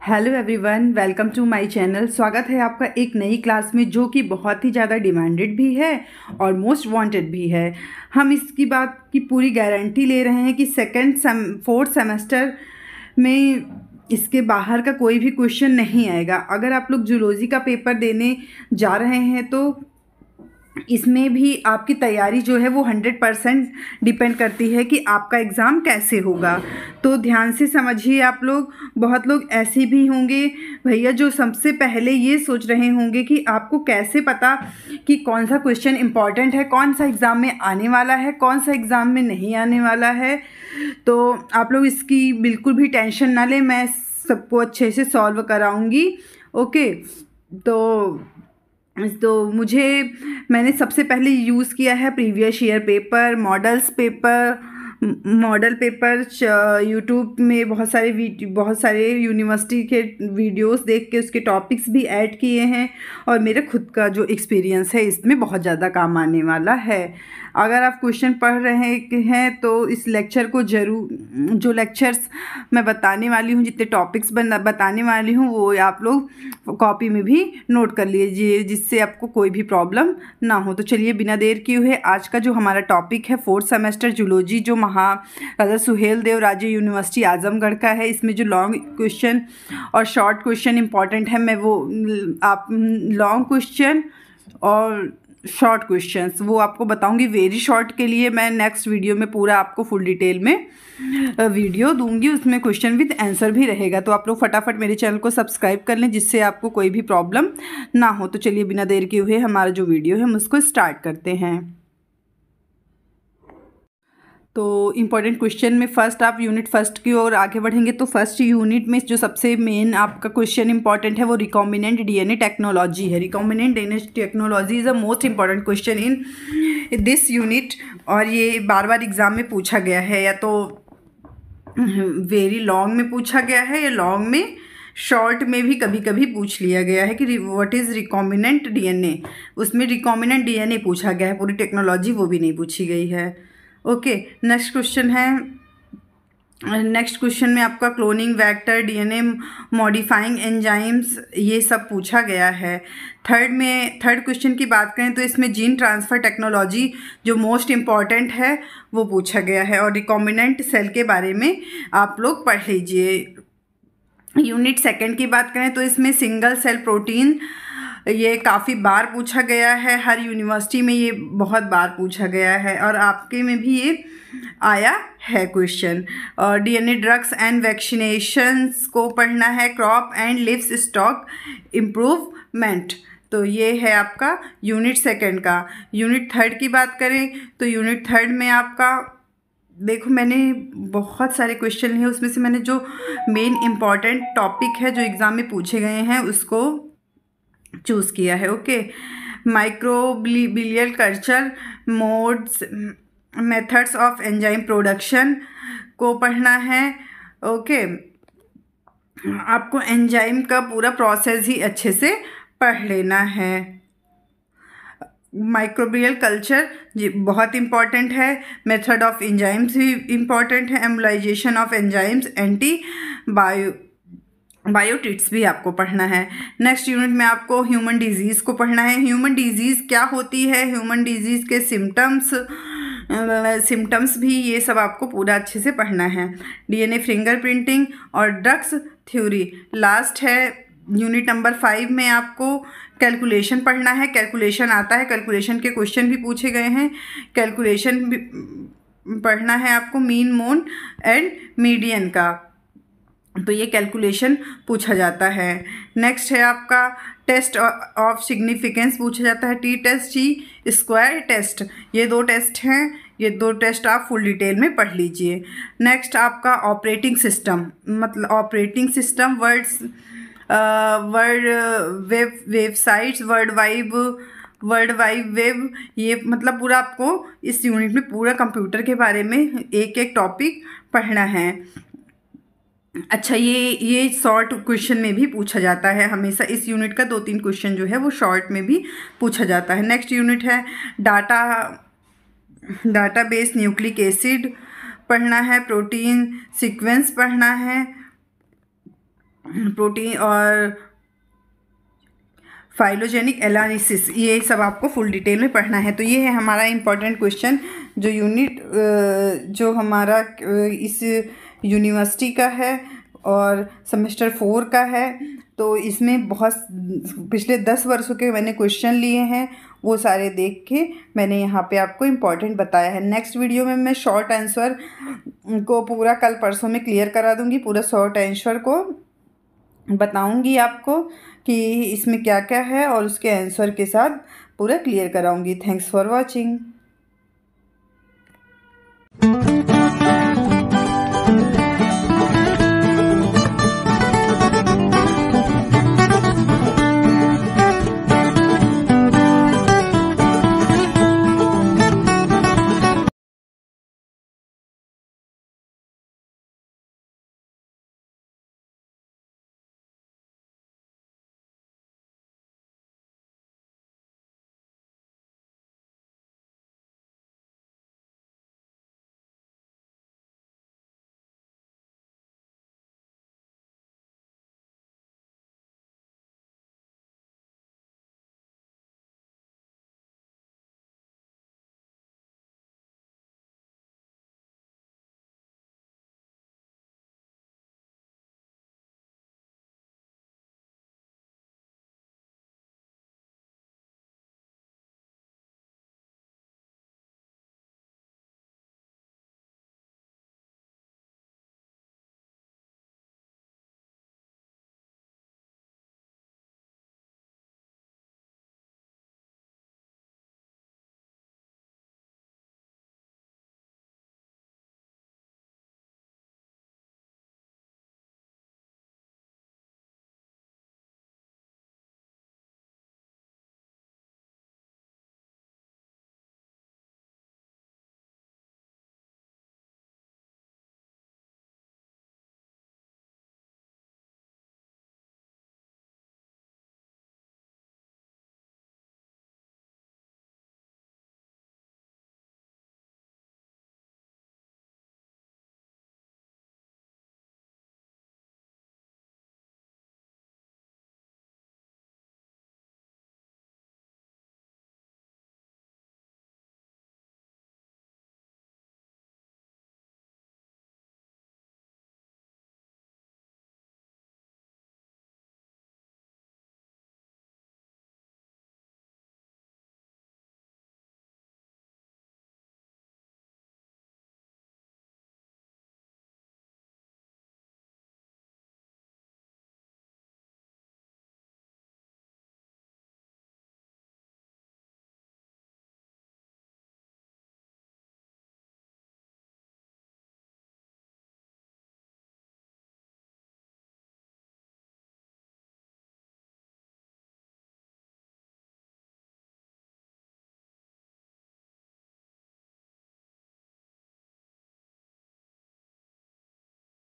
Hello everyone, welcome to my channel. स्वागत है आपका एक नई क्लास में जो कि बहुत ही ज़्यादा डिमांडेड भी है और मोस्ट वांटेड भी है। हम इसकी बात की पूरी गारंटी ले रहे हैं कि फोर्थ सेमेस्टर में इसके बाहर का कोई भी क्वेश्चन नहीं आएगा। अगर आप लोग जूलॉजी का पेपर देने जा रहे हैं तो इसमें भी आपकी तैयारी जो है वो 100% डिपेंड करती है कि आपका एग्ज़ाम कैसे होगा। तो ध्यान से समझिए आप लोग। बहुत लोग ऐसे भी होंगे भैया जो सबसे पहले ये सोच रहे होंगे कि आपको कैसे पता कि कौन सा क्वेश्चन इम्पॉर्टेंट है, कौन सा एग्ज़ाम में आने वाला है, कौन सा एग्ज़ाम में नहीं आने वाला है। तो आप लोग इसकी बिल्कुल भी टेंशन ना लें, मैं सबको अच्छे से सॉल्व कराऊंगी। ओके, तो मैंने सबसे पहले यूज़ किया है previous year paper, model paper. YouTube में बहुत सारे यूनिवर्सिटी के वीडियोस देख के उसके टॉपिक्स भी ऐड किए हैं और मेरा खुद का जो एक्सपीरियंस है इसमें बहुत ज़्यादा काम आने वाला है। अगर आप क्वेश्चन पढ़ रहे हैं तो इस लेक्चर को ज़रूर, जो लेक्चर्स मैं बताने वाली हूँ, जितने टॉपिक्स बताने वाली हूँ वो आप लोग कॉपी में भी नोट कर लीजिए जिससे आपको कोई भी प्रॉब्लम ना हो। तो चलिए बिना देर किए हुए आज का जो हमारा टॉपिक है फोर्थ सेमेस्टर जूलॉजी, जो राजा सुहेल देव राज्य यूनिवर्सिटी आजमगढ़ का है। इसमें जो लॉन्ग क्वेश्चन और शॉर्ट क्वेश्चन इंपॉर्टेंट है, मैं वो आप लॉन्ग क्वेश्चन और शॉर्ट क्वेश्चंस वो आपको बताऊंगी। वेरी शॉर्ट के लिए मैं नेक्स्ट वीडियो में पूरा आपको फुल डिटेल में वीडियो दूंगी, उसमें क्वेश्चन विद आंसर भी रहेगा। तो आप लोग फटाफट मेरे चैनल को सब्सक्राइब कर लें जिससे आपको कोई भी प्रॉब्लम ना हो। तो चलिए बिना देर किए हुए हमारा जो वीडियो है हम उसको स्टार्ट करते हैं। तो इम्पॉर्टेंट क्वेश्चन में फर्स्ट आप यूनिट फर्स्ट की ओर आगे बढ़ेंगे। तो फर्स्ट यूनिट में जो सबसे मेन आपका क्वेश्चन इंपॉर्टेंट है वो रिकॉम्बिनेंट डीएनए टेक्नोलॉजी है। Recombinant DNA technology is a most important question in this unit और ये बार बार एग्जाम में पूछा गया है, या तो वेरी लॉन्ग में पूछा गया है या लॉन्ग में, शॉर्ट में भी कभी कभी पूछ लिया गया है कि व्हाट इज़ रिकॉम्बिनेंट डीएनए। उसमें रिकॉम्बिनेंट डीएनए पूछा गया है, पूरी टेक्नोलॉजी वो भी नहीं पूछी गई है। ओके, नेक्स्ट क्वेश्चन है। नेक्स्ट क्वेश्चन में आपका cloning vector, DNA modifying enzymes, ये सब पूछा गया है। थर्ड क्वेश्चन की बात करें तो इसमें जीन ट्रांसफ़र टेक्नोलॉजी जो मोस्ट इम्पॉर्टेंट है वो पूछा गया है। और रिकॉम्बिनेंट सेल के बारे में आप लोग पढ़ लीजिए। यूनिट सेकंड की बात करें तो इसमें सिंगल सेल प्रोटीन, ये काफ़ी बार पूछा गया है, हर यूनिवर्सिटी में ये बहुत बार पूछा गया है और आपके में भी ये आया है क्वेश्चन। और डीएनए ड्रग्स एंड वैक्सीनेशंस को पढ़ना है। Crop and livestock improvement, तो ये है आपका यूनिट सेकंड का। यूनिट थर्ड की बात करें तो यूनिट थर्ड में आपका देखो, मैंने बहुत सारे क्वेश्चन लिए, उसमें से मैंने जो मेन इम्पॉर्टेंट टॉपिक है जो एग्ज़ाम में पूछे गए हैं उसको चूज़ किया है। Okay, microbial culture modes, methods of enzyme production को पढ़ना है। ओके, आपको एंजाइम का पूरा प्रोसेस ही अच्छे से पढ़ लेना है। माइक्रोबियल कल्चर जी बहुत इंपॉर्टेंट है। मेथड ऑफ एंजाइम्स भी इम्पॉर्टेंट है। एम्बलाइजेशन ऑफ एंजाइम्स, बायोटिट्स भी आपको पढ़ना है। नेक्स्ट यूनिट में आपको ह्यूमन डिजीज़ को पढ़ना है। ह्यूमन डिजीज़ क्या होती है, ह्यूमन डिजीज़ के सिम्टम्स भी, ये सब आपको पूरा अच्छे से पढ़ना है। डीएनए फिंगरप्रिंटिंग और ड्रग्स थ्योरी लास्ट है। यूनिट नंबर 5 में आपको कैलकुलेशन पढ़ना है। कैलकुलेशन आता है, कैलकुलेशन के क्वेश्चन भी पूछे गए हैं। कैलकुलेशन भी पढ़ना है आपको, मीन, मोड एंड मीडियन का, तो ये कैलकुलेशन पूछा जाता है। नेक्स्ट है आपका टेस्ट ऑफ सिग्निफिकेंस पूछा जाता है। टी टेस्ट, ची स्क्वायर टेस्ट, ये दो टेस्ट हैं। ये दो टेस्ट आप फुल डिटेल में पढ़ लीजिए। नेक्स्ट आपका ऑपरेटिंग सिस्टम, मतलब operating system, world websites, world wide web, ये मतलब पूरा आपको इस यूनिट में पूरा कंप्यूटर के बारे में एक एक टॉपिक पढ़ना है। अच्छा, ये शॉर्ट क्वेश्चन में भी पूछा जाता है हमेशा। इस यूनिट का 2-3 क्वेश्चन जो है वो शॉर्ट में भी पूछा जाता है। नेक्स्ट यूनिट है डाटाबेस, न्यूक्लिक एसिड पढ़ना है। प्रोटीन सीक्वेंस पढ़ना है। प्रोटीन और फाइलोजेनिक एनालिसिस, ये सब आपको फुल डिटेल में पढ़ना है। तो ये है हमारा इम्पोर्टेंट क्वेश्चन जो यूनिट जो हमारा इस यूनिवर्सिटी का है और सेमेस्टर 4 का है। तो इसमें बहुत पिछले 10 वर्षों के मैंने क्वेश्चन लिए हैं, वो सारे देख के मैंने यहाँ पे आपको इम्पोर्टेंट बताया है। नेक्स्ट वीडियो में मैं शॉर्ट आंसर को पूरा कल परसों में क्लियर करा दूँगी, पूरा शॉर्ट आंसर को बताऊंगी आपको कि इसमें क्या क्या है और उसके आंसर के साथ पूरा क्लियर कराऊंगी। Thanks for watching.